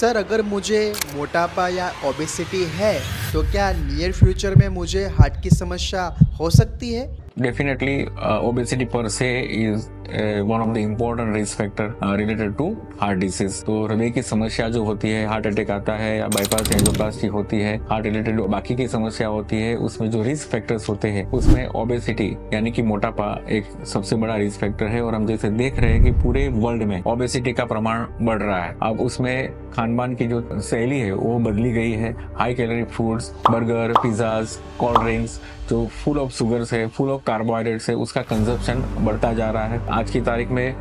Sir अगर मुझे मोटापा या ओबेसिटी है तो क्या नियर फ्यूचर में मुझे हार्ट की समस्या हो सकती है? Definitely, obesity per se is one of the important risk factor related to heart disease. तो हृदय की समस्या जो होती है, हार्ट अटैक आता है या बाईपास एंजियोप्लास्टी होती है, हार्ट रिलेटेड बाकी की समस्या होती है, उसमें जो रिस्क फैक्टर्स होते हैं उसमें ओबेसिटी यानी कि मोटापा एक सबसे बड़ा रिस्क फैक्टर है। और हम जैसे देख रहे हैं कि पूरे वर्ल्ड में ओबेसिटी का प्रमाण बढ़ रहा है। अब उसमें खान पान की जो शैली है वो बदली गई है। High calorie foods, burger, pizzas, cold drinks जो फुल ऑफ शुगर्स है, फुल ऑफ कार्बोहाइड्रेट्स है, उसका कंजप्शन बढ़ता जा रहा है। आज की तारीख में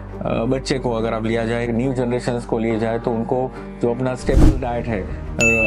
बच्चे को अगर आप लिया जाए, न्यू जनरेशन को लिए जाए तो उनको जो अपना स्टेबल डाइट है,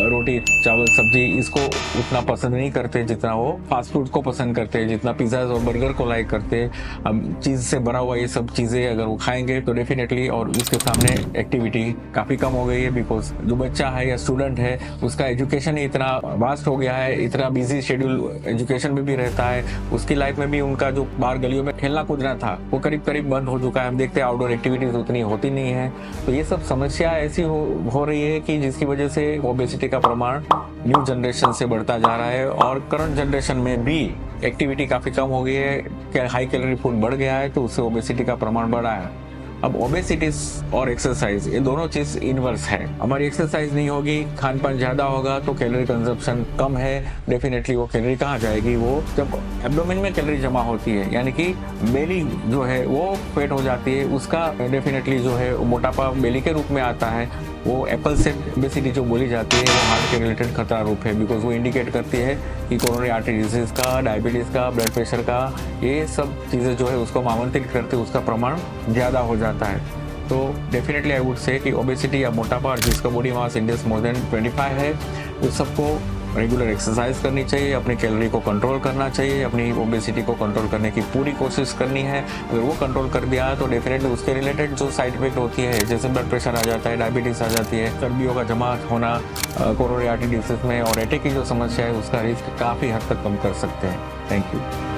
रोटी चावल सब्जी, इसको उतना पसंद नहीं करते जितना वो फास्ट फूड को पसंद करते हैं, जितना पिज्जा और बर्गर को लाइक करते हैं। अब चीज़ से भरा हुआ ये सब चीज़ें अगर वो खाएंगे तो डेफिनेटली, और उसके सामने एक्टिविटी काफ़ी कम हो गई है। बिकॉज जो बच्चा है या स्टूडेंट है उसका एजुकेशन ही इतना वास्ट हो गया है, इतना बिजी शेड्यूल एजुकेशन में भी रहता है, उसकी लाइफ में भी उनका जो बाहर गलियों में खेलना कूदना था वो करीब करीब बंद हो चुका है। हम देखते हैं आउटडोर एक्टिविटीज उतनी होती नहीं है। तो ये सब समस्या ऐसी हो रही है कि जिसकी वजह से ओबेसिटी का प्रमाण न्यू जनरेशन से बढ़ता जा रहा है। और करंट जनरेशन में भी एक्टिविटी काफ़ी कम हो गई है, हाई कैलोरी फूड बढ़ गया है, तो उससे ओबेसिटी का प्रमाण बढ़ा है। अब ओबेसिटी और एक्सरसाइज ये दोनों चीज इनवर्स है। हमारी एक्सरसाइज नहीं होगी, खान पान ज्यादा होगा तो कैलोरी कंजप्शन कम है, डेफिनेटली वो कैलोरी कहाँ जाएगी? वो जब एब्डोमेन में कैलोरी जमा होती है यानी कि बेली जो है वो फेट हो जाती है, उसका डेफिनेटली जो है मोटापा बेली के रूप में आता है। वो एप्पल से ओबेसिटी जो बोली जाती है वो हार्ट के रिलेटेड खतरा रूप है। बिकॉज वो इंडिकेट करती है कि कोरोनरी आर्टरी डिजीज का, डायबिटीज का, ब्लड प्रेशर का, ये सब चीज़ें जो है उसको आमंत्रित करते उसका प्रमाण ज़्यादा हो जाता है। तो डेफिनेटली आई वुड से कि ओबेसिटी या मोटापा जिसका body mass index more than 25 है, उस सबको रेगुलर एक्सरसाइज करनी चाहिए, अपनी कैलोरी को कंट्रोल करना चाहिए, अपनी ओबेसिटी को कंट्रोल करने की पूरी कोशिश करनी है। अगर वो कंट्रोल कर दिया तो डेफिनेटली उसके रिलेटेड जो साइड इफेक्ट होती है, जैसे ब्लड प्रेशर आ जाता है, डायबिटीज आ जाती है, चर्बियों का जमा होना, कोरोनरी आर्टरी डिसीज में और अटैक की जो समस्या है, उसका रिस्क काफ़ी हद तक कम कर सकते हैं। Thank you.